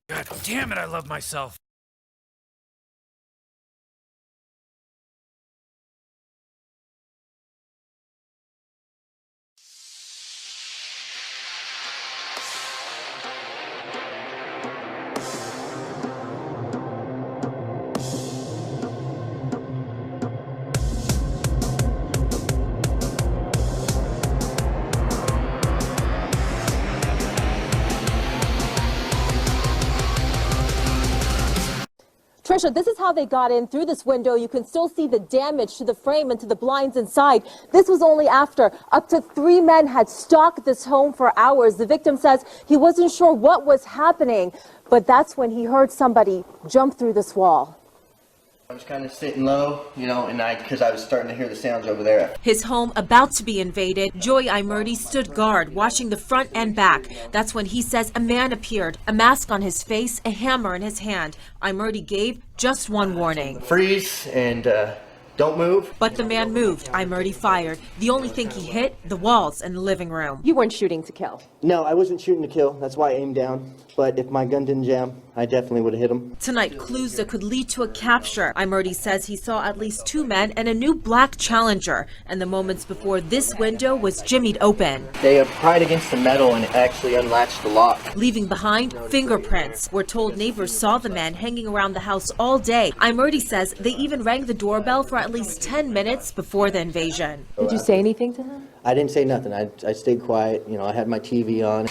God damn it, I love myself. Trisha, this is how they got in through this window. You can still see the damage to the frame and to the blinds inside. This was only after up to 3 men had stalked this home for hours. The victim says he wasn't sure what was happening, but that's when he heard somebody jump through this wall. I was kind of sitting low, because I was starting to hear the sounds over there. His home about to be invaded, Joy Imurdi stood guard, watching the front and back. That's when he says a man appeared, a mask on his face, a hammer in his hand. Imurdi gave just one warning. Freeze and don't move. But the man moved. Imurdi fired. The only thing he hit, the walls in the living room. You weren't shooting to kill. No, I wasn't shooting to kill. That's why I aimed down. But if my gun didn't jam, I definitely would have hit him. Tonight, clues that could lead to a capture. Imurdi says he saw at least 2 men and a new black Challenger. And the moments before this window was jimmied open. They pried against the metal and actually unlatched the lock. Leaving behind fingerprints. We're told neighbors saw the men hanging around the house all day. Imurdi says they even rang the doorbell for at least 10 minutes before the invasion. Did you say anything to him? I didn't say nothing. I stayed quiet. I had my TV on.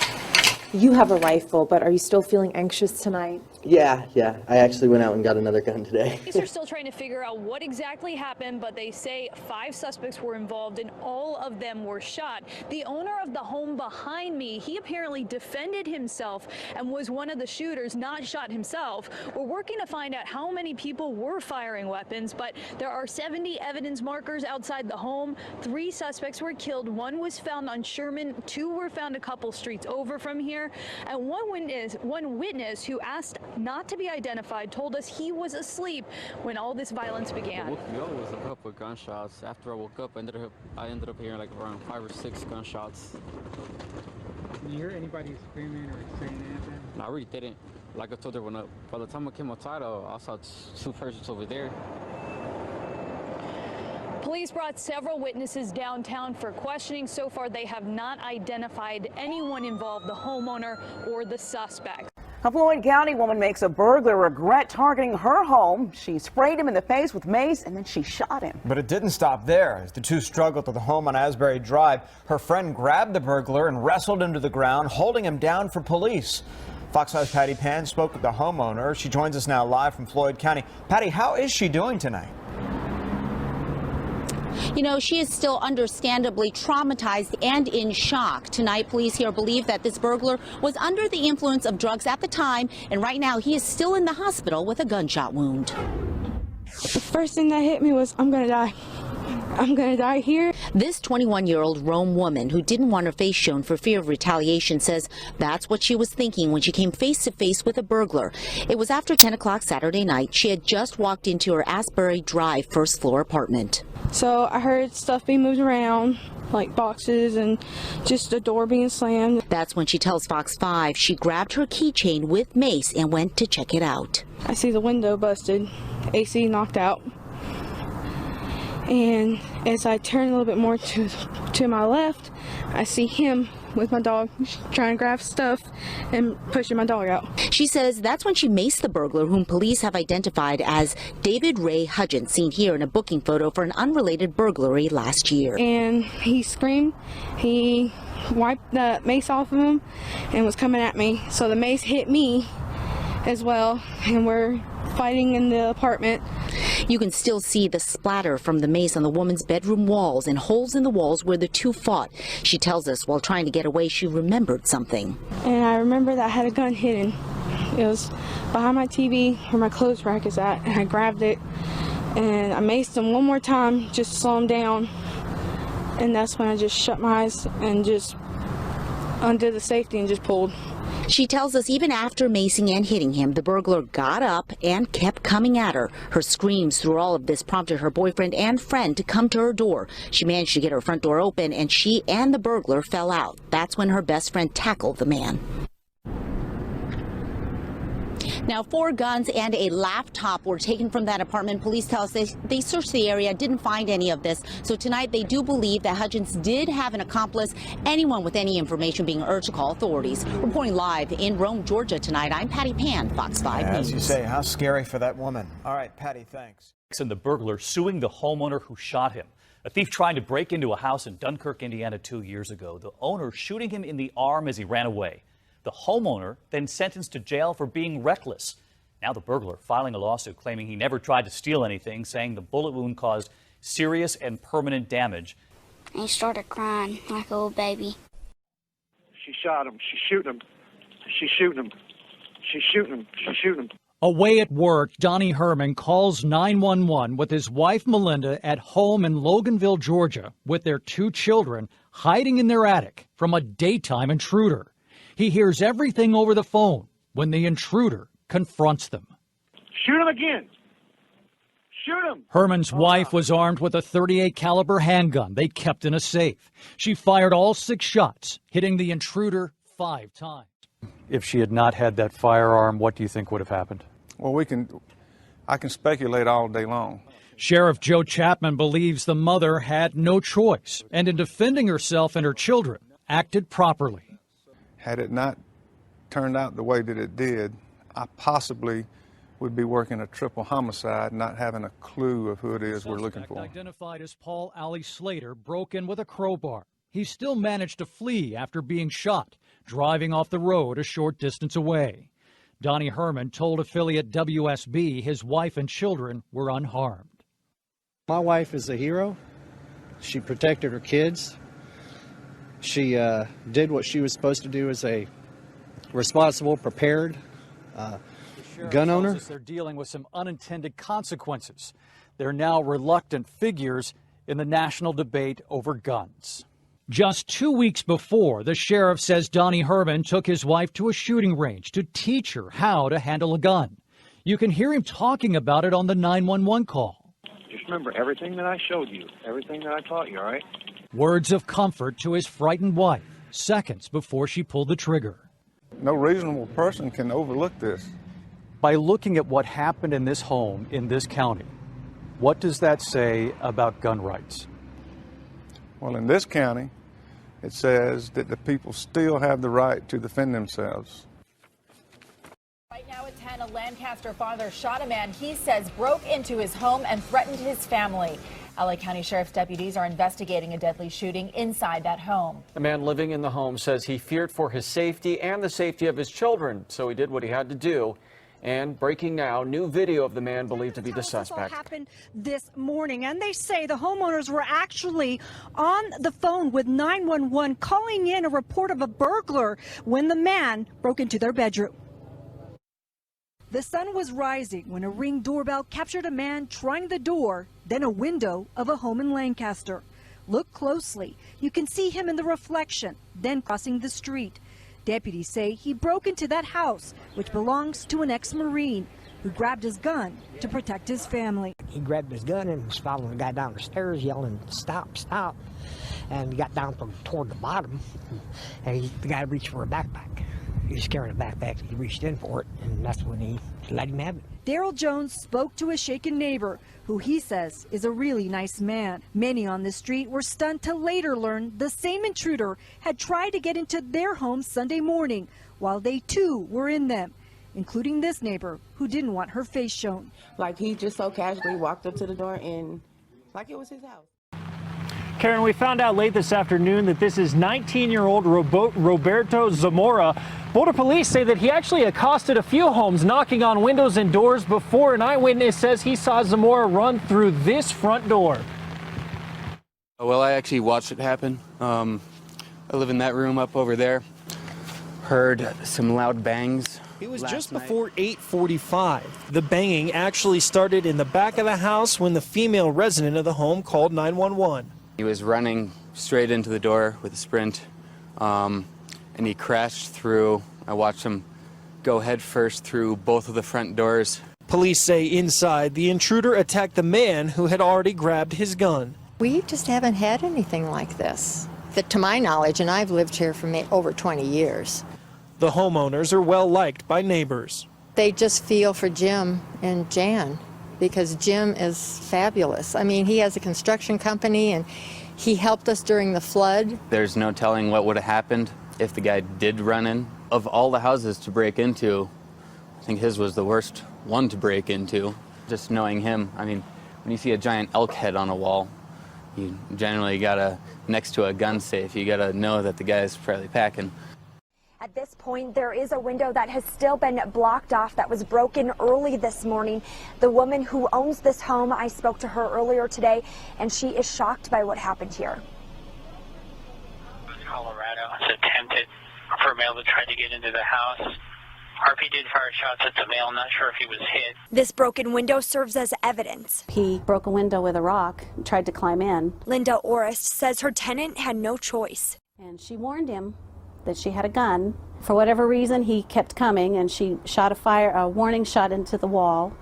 You have a rifle, but are you still feeling anxious tonight? Yeah. I actually went out and got another gun today. Police are still trying to figure out what exactly happened, but they say 5 suspects were involved and all of them were shot. The owner of the home behind me, he apparently defended himself and was one of the shooters, not shot himself. We're working to find out how many people were firing weapons, but there are 70 evidence markers outside the home. 3 suspects were killed. 1 was found on Sherman. 2 were found a couple streets over from here. And one witness who asked not to be identified told us he was asleep when all this violence began. Woke me up was a couple of gunshots. After I woke up, I ended up hearing like around 5 or 6 gunshots. Did you hear anybody screaming or saying anything? No, I really didn't. Like I told her, by the time I came outside, I saw 2 persons over there. Police brought several witnesses downtown for questioning. So far, they have not identified anyone involved, the homeowner or the suspect. A Floyd County woman makes a burglar regret targeting her home. She sprayed him in the face with mace and then she shot him. But it didn't stop there. As the two struggled to the home on Asbury Drive, her friend grabbed the burglar and wrestled him to the ground, holding him down for police. Fox 5's Patty Pan spoke with the homeowner. She joins us now live from Floyd County. Patty, how is she doing tonight? She is still understandably traumatized and in shock. Tonight, police here believe that this burglar was under the influence of drugs at the time, and right now he is still in the hospital with a gunshot wound. The first thing that hit me was, I'm gonna die. I'm gonna die here. This 21-year-old Rome woman who didn't want her face shown for fear of retaliation says that's what she was thinking when she came face to face with a burglar. It was after 10 o'clock Saturday night. She had just walked into her Asbury Drive first floor apartment. So I heard stuff being moved around, like boxes and just the door being slammed. That's when she tells Fox 5 she grabbed her keychain with mace and went to check it out. I see the window busted, AC knocked out. And as I turn a little bit more to my left, I see him with my dog trying to grab stuff and pushing my dog out. She says that's when she maced the burglar, whom police have identified as David Ray Hudgens, seen here in a booking photo for an unrelated burglary last year. And he screamed. He wiped the mace off of him and was coming at me. So the mace hit me as well, and we're fighting in the apartment. You can still see the splatter from the mace on the woman's bedroom walls and holes in the walls where the two fought. She tells us while trying to get away, she remembered something. And I remember that I had a gun hidden. It was behind my TV where my clothes rack is at, and I grabbed it and I maced him one more time just to slow him down. And that's when I just shut my eyes and just undid the safety and just pulled. She tells us even after macing and hitting him, the burglar got up and kept coming at her. Her screams through all of this prompted her boyfriend and friend to come to her door. She managed to get her front door open, and she and the burglar fell out. That's when her best friend tackled the man. Now, 4 guns and a laptop were taken from that apartment. Police tell us they searched the area, didn't find any of this. So tonight they do believe that Hutchins did have an accomplice. Anyone with any information being urged to call authorities. Reporting live in Rome, Georgia tonight, I'm Patty Pan, Fox 5 News. As you say, how scary for that woman. All right, Patty, thanks. And the burglar suing the homeowner who shot him. A thief trying to break into a house in Dunkirk, Indiana 2 years ago. The owner shooting him in the arm as he ran away. The homeowner then sentenced to jail for being reckless. Now the burglar filing a lawsuit claiming he never tried to steal anything, saying the bullet wound caused serious and permanent damage. And he started crying like a little baby. She shot him. She's shooting him. She's shooting him. She's shooting him. She's shooting him. Away at work, Donnie Herman calls 911 with his wife Melinda at home in Loganville, Georgia, with their 2 children hiding in their attic from a daytime intruder. He hears everything over the phone when the intruder confronts them. Shoot him again. Shoot him. Herman's wife was armed with a .38 caliber handgun they kept in a safe. She fired all 6 shots, hitting the intruder 5 times. If she had not had that firearm, what do you think would have happened? Well, I can speculate all day long. Sheriff Joe Chapman believes the mother had no choice and in defending herself and her children, acted properly. Had it not turned out the way that it did, I possibly would be working a triple homicide, not having a clue of who it is we're looking for. Identified as Paul Alley Slater broke in with a crowbar. He still managed to flee after being shot, driving off the road a short distance away. Donnie Herman told affiliate WSB his wife and children were unharmed. My wife is a hero. She protected her kids. She did what she was supposed to do as a responsible, prepared gun owner. They're dealing with some unintended consequences. They're now reluctant figures in the national debate over guns. Just 2 weeks before, the sheriff says Donnie Herman took his wife to a shooting range to teach her how to handle a gun. You can hear him talking about it on the 911 call. Just remember everything that I showed you, everything that I taught you, all right? Words of comfort to his frightened wife, seconds before she pulled the trigger. No reasonable person can overlook this. By looking at what happened in this home in this county, what does that say about gun rights? Well, in this county, it says that the people still have the right to defend themselves. Right now at 10, a Lancaster father shot a man he says broke into his home and threatened his family. LA County Sheriff's deputies are investigating a deadly shooting inside that home. The man living in the home says he feared for his safety and the safety of his children, so he did what he had to do. And breaking now, new video of the man believed to be the suspect. This all happened this morning, and they say the homeowners were actually on the phone with 911 calling in a report of a burglar when the man broke into their bedroom. The sun was rising when a Ring doorbell captured a man trying the door, then a window of a home in Lancaster. Look closely. You can see him in the reflection, then crossing the street. Deputies say he broke into that house, which belongs to an ex-Marine who grabbed his gun to protect his family. He grabbed his gun and was following the guy down the stairs yelling, "Stop, stop." And he got down toward the bottom, and the guy reached for a backpack. He was carrying a backpack. He reached in for it, and that's when he let him have it. Daryl Jones spoke to a shaken neighbor who he says is a really nice man. Many on the street were stunned to later learn the same intruder had tried to get into their home Sunday morning while they too were in them, including this neighbor who didn't want her face shown. Like he just so casually walked up to the door and like it was his house. Karen, we found out late this afternoon that this is 19-year-old Roberto Zamora. Boulder police say that he actually accosted a few homes, knocking on windows and doors before an eyewitness says he saw Zamora run through this front door. Well, I actually watched it happen. I live in that room up over there. Heard some loud bangs. It was just before 8:45. The banging actually started in the back of the house when the female resident of the home called 911. He was running straight into the door with a sprint, and and he crashed through. I watched him go head first through both of the front doors. Police say inside, the intruder attacked the man who had already grabbed his gun. We just haven't had anything like this, that to my knowledge, and I've lived here for over 20 years. The homeowners are well liked by neighbors. They just feel for Jim and Jan, because Jim is fabulous. I mean, he has a construction company and he helped us during the flood. There's no telling what would have happened if the guy did run in. Of all the houses to break into, I think his was the worst one to break into. Just knowing him, I mean, when you see a giant elk head on a wall, you generally gotta, next to a gun safe, you gotta know that the guy's probably packing. At this point, there is a window that has still been blocked off that was broken early this morning. The woman who owns this home, I spoke to her earlier today, and she is shocked by what happened here. Colorado has attempted for a male to try to get into the house. RP did fire shots at the male. Not sure if he was hit. This broken window serves as evidence. He broke a window with a rock, tried to climb in. Linda Orist says her tenant had no choice. And she warned him that she had a gun. For whatever reason, he kept coming, and she shot a warning shot into the wall,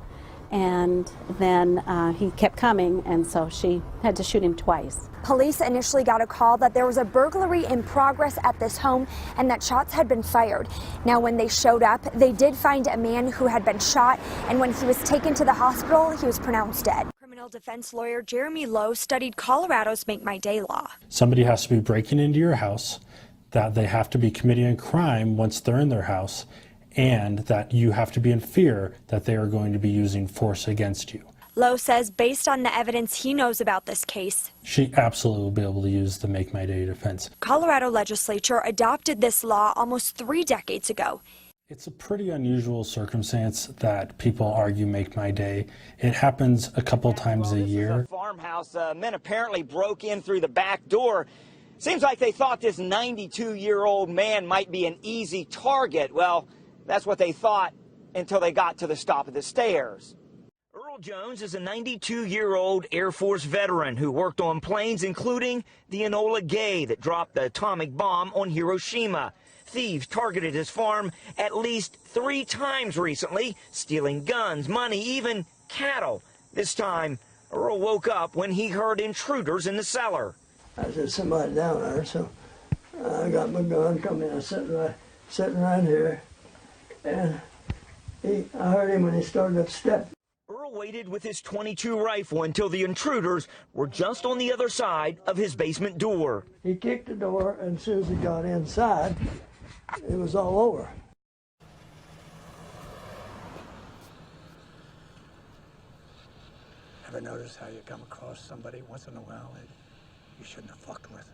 and then he kept coming, and so she had to shoot him twice. Police initially got a call that there was a burglary in progress at this home and that shots had been fired. Now, when they showed up, they did find a man who had been shot, and when he was taken to the hospital, he was pronounced dead. Criminal defense lawyer Jeremy Lowe studied Colorado's Make My Day law. Somebody has to be breaking into your house, that they have to be committing a crime once they're in their house, and that you have to be in fear that they are going to be using force against you. Lowe says based on the evidence he knows about this case, She absolutely will be able to use the Make My Day defense. Colorado legislature adopted this law almost 3 decades ago. It's a pretty unusual circumstance that people argue Make My Day. It happens a couple times a year. Farmhouse, men apparently broke in through the back door. Seems like they thought this 92-year-old man might be an easy target. Well, that's what they thought until they got to the top of the stairs. Earl Jones is a 92-year-old Air Force veteran who worked on planes, including the Enola Gay that dropped the atomic bomb on Hiroshima. Thieves targeted his farm at least 3 times recently, stealing guns, money, even cattle. This time, Earl woke up when he heard intruders in the cellar. I said, somebody down there, so I got my gun, come in, I was sitting right here, and I heard him when he started up stepping. Earl waited with his .22 rifle until the intruders were just on the other side of his basement door. He kicked the door, and as soon as he got inside, it was all over. Ever notice how you come across somebody once in a while that you shouldn't have fucked with?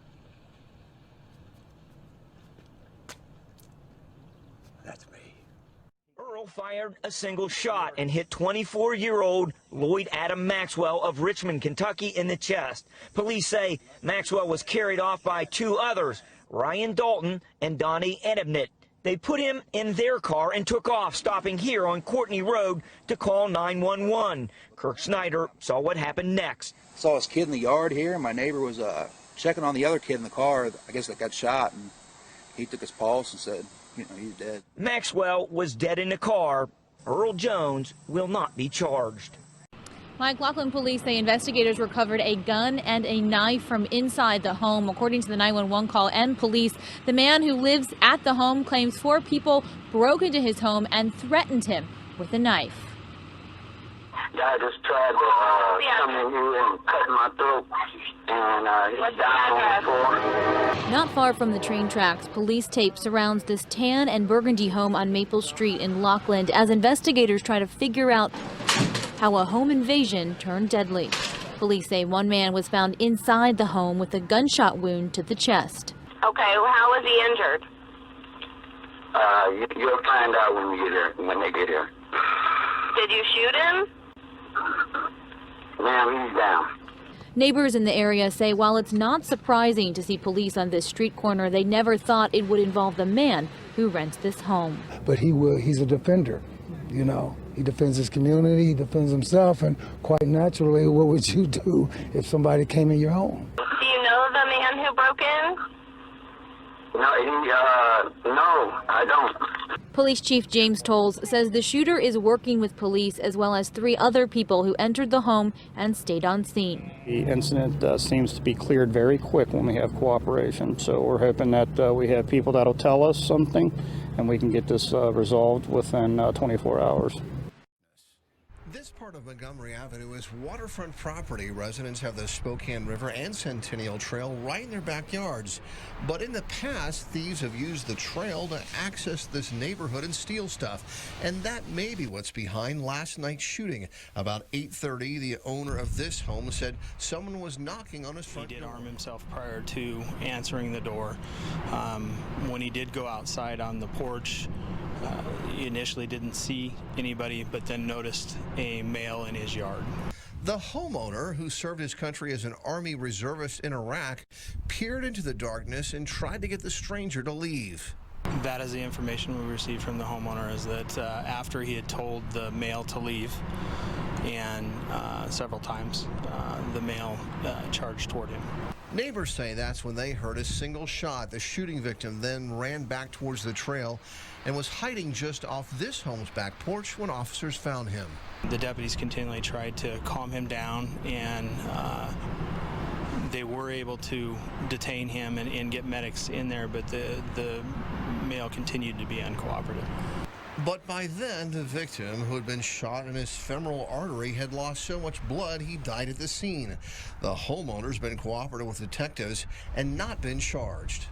That's me. Earl fired a single shot and hit 24-year-old Lloyd Adam Maxwell of Richmond, Kentucky in the chest. Police say Maxwell was carried off by 2 others, Ryan Dalton and Donnie Edebnit. They put him in their car and took off, stopping here on Courtney Road to call 911. Kirk Snyder saw what happened next. Saw his kid in the yard here, and my neighbor was checking on the other kid in the car, I guess that got shot, and he took his pulse and said, you know, he's dead. Maxwell was dead in the car. Earl Jones will not be charged. Mike, Laughlin police say investigators recovered a gun and a knife from inside the home. According to the 911 call and police, the man who lives at the home claims 4 people broke into his home and threatened him with a knife. Guy just tried to come in here and cut my throat, and he's down on the floor. Not far from the train tracks, police tape surrounds this tan and burgundy home on Maple Street in Laughlin as investigators try to figure out how a home invasion turned deadly. Police say one man was found inside the home with a gunshot wound to the chest. Okay, well, how was he injured? You'll find out when they get here. Did you shoot him? Ma'am, he's down. Neighbors in the area say while it's not surprising to see police on this street corner, they never thought it would involve the man who rents this home. But he's a defender, you know. He defends his community, he defends himself, and quite naturally, what would you do if somebody came in your home? Do you know the man who broke in? No, I don't. Police Chief James Tolles says the shooter is working with police as well as 3 other people who entered the home and stayed on scene. The incident seems to be cleared very quick when we have cooperation, so we're hoping that we have people that'll tell us something and we can get this resolved within 24 hours. This part of Montgomery Avenue is waterfront property. Residents have the Spokane River and Centennial Trail right in their backyards. But in the past, thieves have used the trail to access this neighborhood and steal stuff. And that may be what's behind last night's shooting. About 8:30, the owner of this home said someone was knocking on his front door. He did arm himself prior to answering the door. When he did go outside on the porch, he initially didn't see anybody, but then noticed a male in his yard. The homeowner, who served his country as an Army reservist in Iraq, peered into the darkness and tried to get the stranger to leave. That is the information we received from the homeowner, is that after he had told the male to leave, and several times, the male charged toward him. Neighbors say that's when they heard a single shot. The shooting victim then ran back towards the trail and was hiding just off this home's back porch when officers found him. The deputies continually tried to calm him down, and they were able to detain him and get medics in there, but the male continued to be uncooperative. But by then, the victim, who had been shot in his femoral artery, had lost so much blood he died at the scene. The homeowner's been cooperative with detectives and not been charged.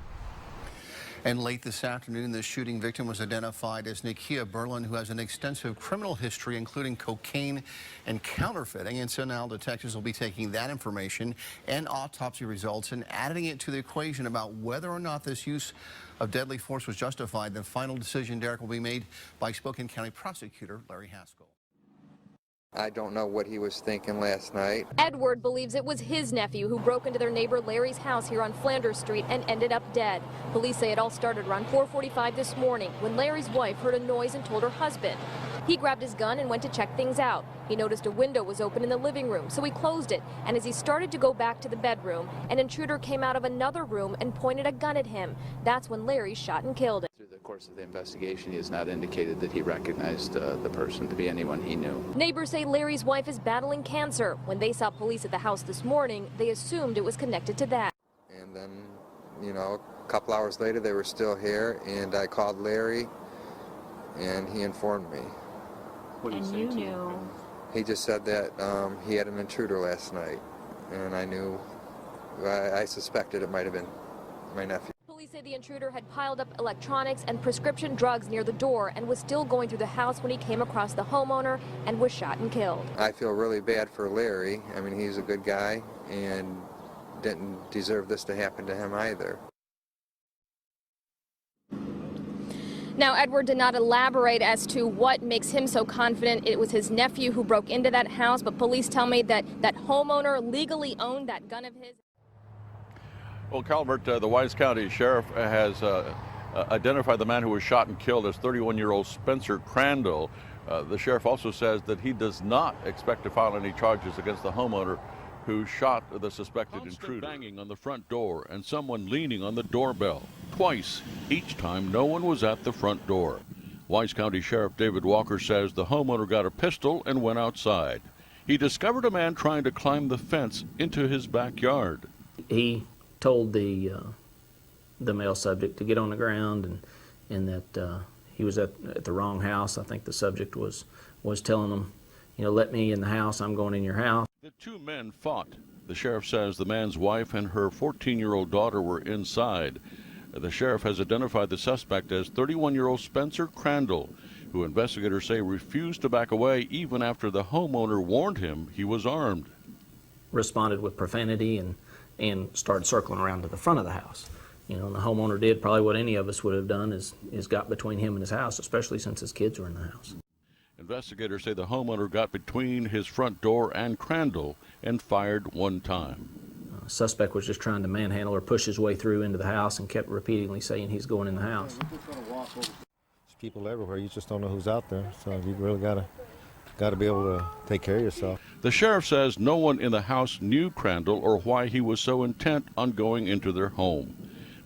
And late this afternoon, the shooting victim was identified as Nakia Berlin, who has an extensive criminal history, including cocaine and counterfeiting. And so now detectives will be taking that information and autopsy results and adding it to the equation about whether or not this use of deadly force was justified. The final decision, Derek, will be made by Spokane County Prosecutor Larry Haskell. I don't know what he was thinking last night. Edward believes it was his nephew who broke into their neighbor Larry's house here on Flanders Street and ended up dead. Police say it all started around 4:45 this morning when Larry's wife heard a noise and told her husband. He grabbed his gun and went to check things out. He noticed a window was open in the living room, so he closed it. And as he started to go back to the bedroom, an intruder came out of another room and pointed a gun at him. That's when Larry shot and killed him. Through the course of the investigation, he has not indicated that he recognized the person to be anyone he knew. Neighbors say Larry's wife is battling cancer. When they saw police at the house this morning, they assumed it was connected to that. And then, you know, a couple hours later, they were still here, and I called Larry, and he informed me. What did he say to you? He just said that he had an intruder last night, and I knew, I suspected it might have been my nephew. Police say the intruder had piled up electronics and prescription drugs near the door and was still going through the house when he came across the homeowner and was shot and killed. I feel really bad for Larry. I mean, he's a good guy and didn't deserve this to happen to him either. Now, Edward did not elaborate as to what makes him so confident it was his nephew who broke into that house, but police tell me that that homeowner legally owned that gun of his. Well, Calvert, the Wise County Sheriff has identified the man who was shot and killed as 31-year-old Spencer Crandall. The sheriff also says that he does not expect to file any charges against the homeowner who shot the suspected intruder. Banging on the front door and someone leaning on the doorbell. Twice, each time no one was at the front door. Wise County Sheriff David Walker says the homeowner got a pistol and went outside. He discovered a man trying to climb the fence into his backyard. He told the male subject to get on the ground and that he was at the wrong house. I think the subject was telling him, you know, let me in the house, I'm going in your house. The two men fought. The sheriff says the man's wife and her 14-year-old daughter were inside. The sheriff has identified the suspect as 31-year-old Spencer Crandall, who investigators say refused to back away even after the homeowner warned him he was armed. Responded with profanity and started circling around to the front of the house. You know, and the homeowner did probably what any of us would have done is got between him and his house, especially since his kids were in the house. Investigators say the homeowner got between his front door and Crandall and fired one time. Suspect was just trying to manhandle or push his way through into the house and kept repeatedly saying he's going in the house. There's people everywhere. You just don't know who's out there, so you really gotta be able to take care of yourself. The sheriff says no one in the house knew Crandall or why he was so intent on going into their home.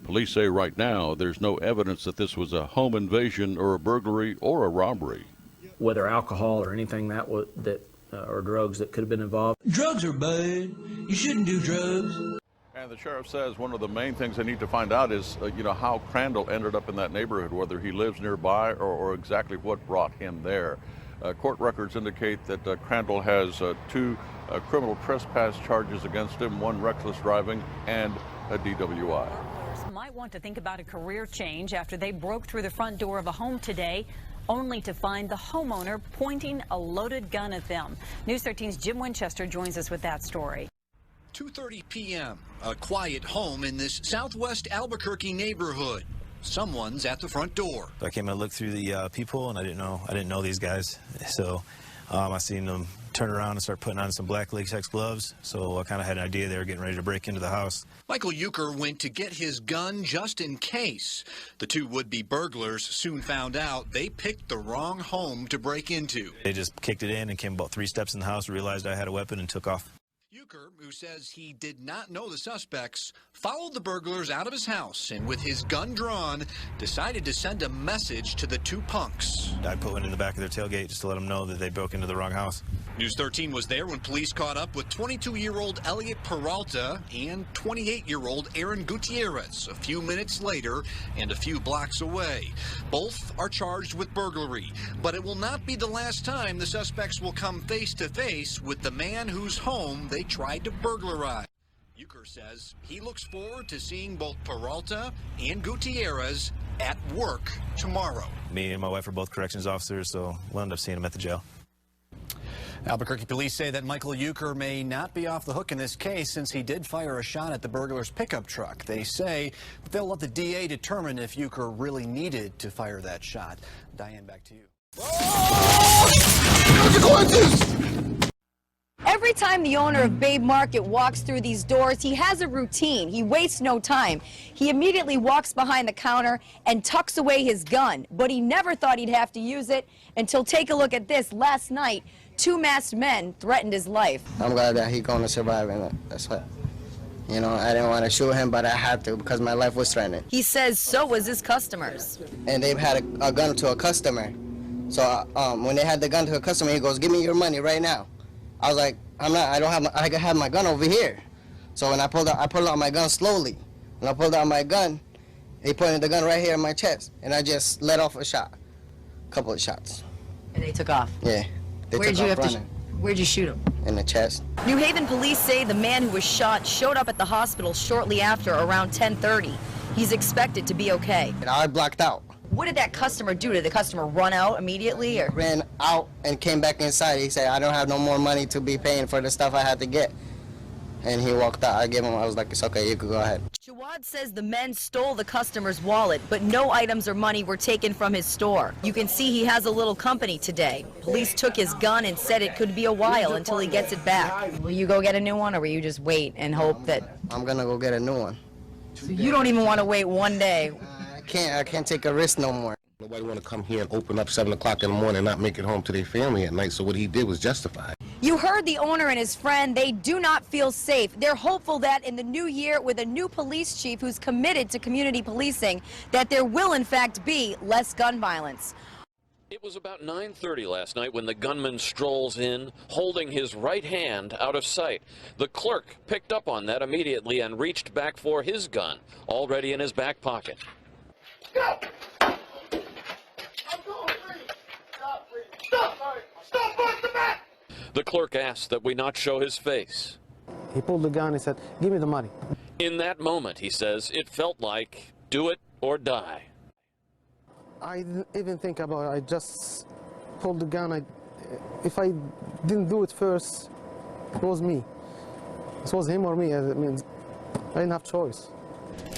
Police say right now there's no evidence that this was a home invasion or a burglary or a robbery. Whether alcohol or anything or drugs that could have been involved. Drugs are bad. You shouldn't do drugs. And the sheriff says one of the main things they need to find out is, how Crandall ended up in that neighborhood, whether he lives nearby or exactly what brought him there. Court records indicate that Crandall has 2 criminal trespass charges against him, 1 reckless driving and a DWI. Might want to think about a career change after they broke through the front door of a home today, only to find the homeowner pointing a loaded gun at them. News 13's Jim Winchester joins us with that story. 2:30 p.m. A quiet home in this southwest Albuquerque neighborhood. Someone's at the front door. I came and looked through the peephole, and I didn't know these guys. So I seen them turn around and start putting on some black latex gloves. So I kind of had an idea they were getting ready to break into the house. Michael Euchre went to get his gun just in case. The 2 would-be burglars soon found out they picked the wrong home to break into. They just kicked it in and came about 3 steps in the house, realized I had a weapon, and took off. Euchre, who says he did not know the suspects, followed the burglars out of his house and with his gun drawn, decided to send a message to the 2 punks. I put one in the back of their tailgate just to let them know that they broke into the wrong house. News 13 was there when police caught up with 22-year-old Elliot Peralta and 28-year-old Aaron Gutierrez a few minutes later and a few blocks away. Both are charged with burglary, but it will not be the last time the suspects will come face to face with the man whose home they tried to burglarize. Euchre says he looks forward to seeing both Peralta and Gutierrez at work tomorrow. Me and my wife are both corrections officers, so we'll end up seeing them at the jail. Albuquerque police say that Michael Euchre may not be off the hook in this case since he did fire a shot at the burglar's pickup truck. They say they'll let the DA determine if Euchre really needed to fire that shot. Diane, back to you. Every time the owner of Babe Market walks through these doors, he has a routine. He wastes no time. He immediately walks behind the counter and tucks away his gun, but he never thought he'd have to use it until take a look at this. Last night, 2 masked men threatened his life. I'm glad that he's going to survive, and that's what. I didn't want to shoot him, but I had to because my life was threatened. He says so was his customers. And they've had a gun to a customer. So when they had the gun to a customer, he goes, "Give me your money right now." I was like, I have my gun over here. So when I pulled out my gun slowly. When I pulled out my gun, he pointed the gun right here in my chest, and I just let off a couple of shots. And they took off? Yeah. Where'd you shoot him? In the chest. New Haven police say the man who was shot showed up at the hospital shortly after, around 10:30. He's expected to be okay. And I blacked out. What did that customer do? Did the customer run out immediately? Or? Ran out and came back inside. He said, "I don't have no more money to be paying for the stuff I had to get." And he walked out. I was like, "It's okay, you can go ahead." Jawad says the men stole the customer's wallet, but no items or money were taken from his store. You can see he has a little company today. Police took his gun and said it could be a while until he gets it back. Will you go get a new one, or will you just wait and hope that... I'm gonna go get a new one. So you don't even want to wait one day? I can't take a risk no more. Nobody want to come here and open up 7 o'clock in the morning and not make it home to their family at night, so what he did was justified. You heard the owner and his friend. They do not feel safe. They're hopeful that in the new year, with a new police chief who's committed to community policing, that there will in fact be less gun violence. It was about 9:30 last night when the gunman strolls in, holding his right hand out of sight. The clerk picked up on that immediately and reached back for his gun, already in his back pocket. The clerk asked that we not show his face. He pulled the gun and said, "Give me the money." In that moment, he says, it felt like do it or die. I didn't even think about it. I just pulled the gun. If I didn't do it first, it was me. It was him or me. I mean, I didn't have choice.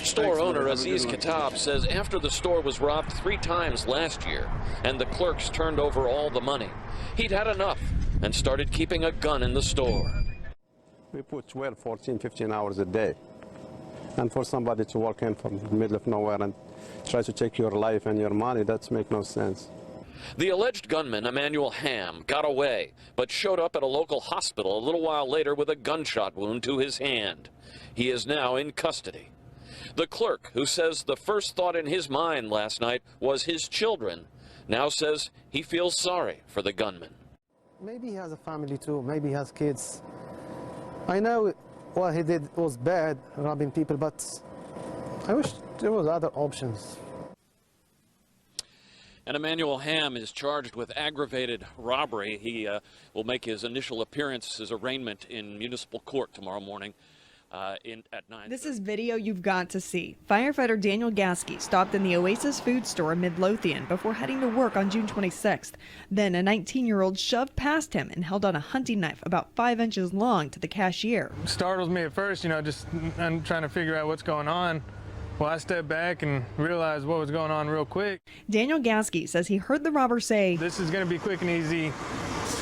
Store owner Aziz Kitab says after the store was robbed 3 times last year and the clerks turned over all the money, he'd had enough and started keeping a gun in the store. We put 12, 14, 15 hours a day. And for somebody to walk in from the middle of nowhere and try to take your life and your money, that makes no sense. The alleged gunman, Emmanuel Ham, got away, but showed up at a local hospital a little while later with a gunshot wound to his hand. He is now in custody. The clerk, who says the first thought in his mind last night was his children, now says he feels sorry for the gunman. Maybe he has a family too, maybe he has kids. I know what he did was bad, robbing people, but I wish there was other options. And Emmanuel Ham is charged with aggravated robbery. He will make his initial appearance, his arraignment in municipal court tomorrow morning at 9. This is video you've got to see. Firefighter Daniel Gasky stopped in the Oasis food store in Midlothian before heading to work on June 26th. Then a 19-year-old shoved past him and held on a hunting knife about 5 inches long to the cashier. It startles me at first, just I'm trying to figure out what's going on. Well, I stepped back and realized what was going on real quick. Daniel Gasky says he heard the robber say, "This is going to be quick and easy.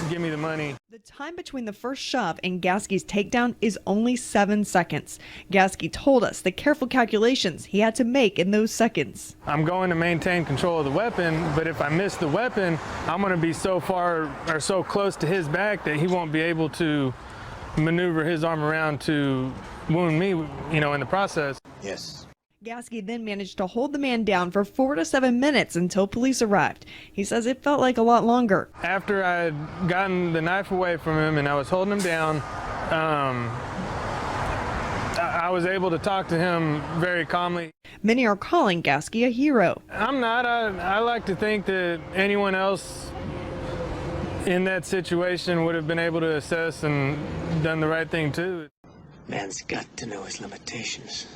Give me the money." The time between the first shove and Gasky's takedown is only 7 seconds. Gasky told us the careful calculations he had to make in those seconds. I'm going to maintain control of the weapon, but if I miss the weapon, I'm going to be so far or so close to his back that he won't be able to maneuver his arm around to wound me, in the process. Yes. Gasky then managed to hold the man down for 4 to 7 minutes until police arrived. He says it felt like a lot longer. After I had gotten the knife away from him and I was holding him down, I was able to talk to him very calmly. Many are calling Gasky a hero. I'm not. I like to think that anyone else in that situation would have been able to assess and done the right thing too. Man's got to know his limitations.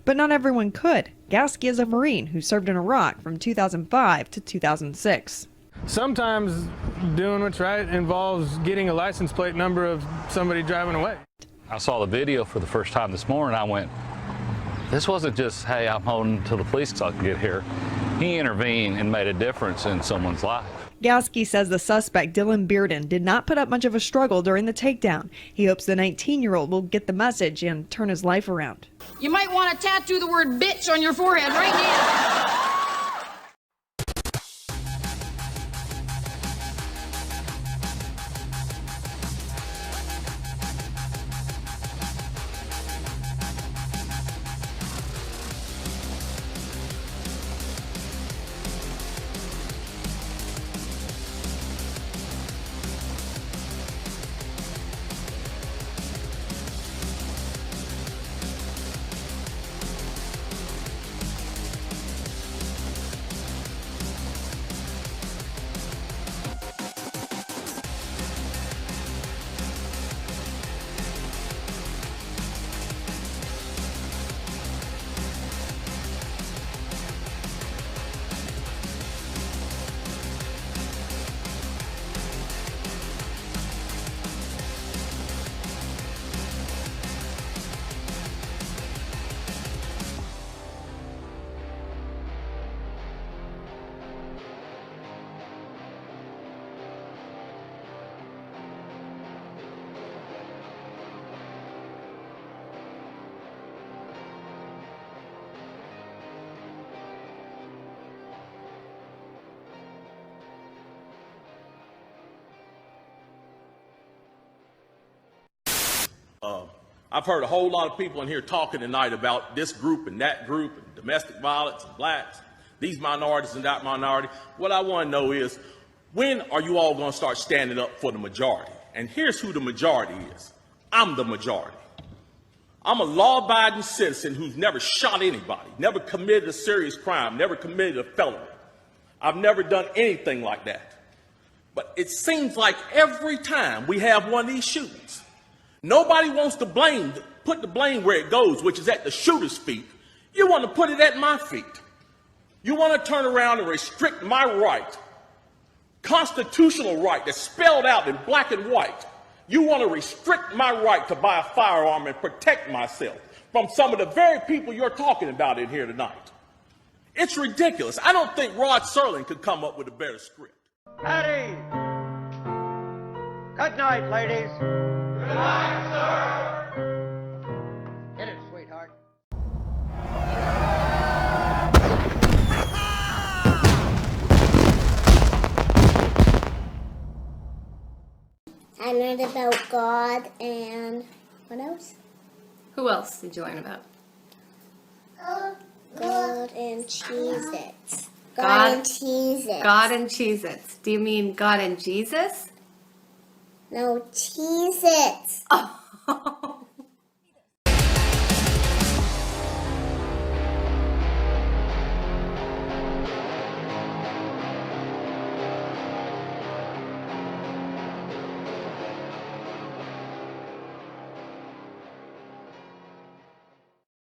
But not everyone could. Gasky is a Marine who served in Iraq from 2005 to 2006. Sometimes doing what's right involves getting a license plate number of somebody driving away. I saw the video for the first time this morning. I went, this wasn't just, hey, I'm holding until the police can get here. He intervened and made a difference in someone's life. Gasky says the suspect, Dylan Bearden, did not put up much of a struggle during the takedown. He hopes the 19-year-old will get the message and turn his life around. You might want to tattoo the word bitch on your forehead right now. I've heard a whole lot of people in here talking tonight about this group and that group and domestic violence and blacks, these minorities and that minority. What I want to know is, when are you all going to start standing up for the majority? And here's who the majority is. I'm the majority. I'm a law-abiding citizen who's never shot anybody, never committed a serious crime, never committed a felony. I've never done anything like that. But it seems like every time we have one of these shootings, nobody wants to put the blame where it goes, which is at the shooter's feet. You want to put it at my feet. You want to turn around and restrict my right, constitutional right that's spelled out in black and white. You want to restrict my right to buy a firearm and protect myself from some of the very people you're talking about in here tonight. It's ridiculous. I don't think Rod Serling could come up with a better script. Patty! Good night, ladies. Good night, sir. Hit it, sweetheart. I learned about God and what else? Who else did you learn about? God and Cheez-Its. God and Cheez-Its. God and Cheez-Its. Do you mean God and Jesus? No, Cheez-Its. Oh.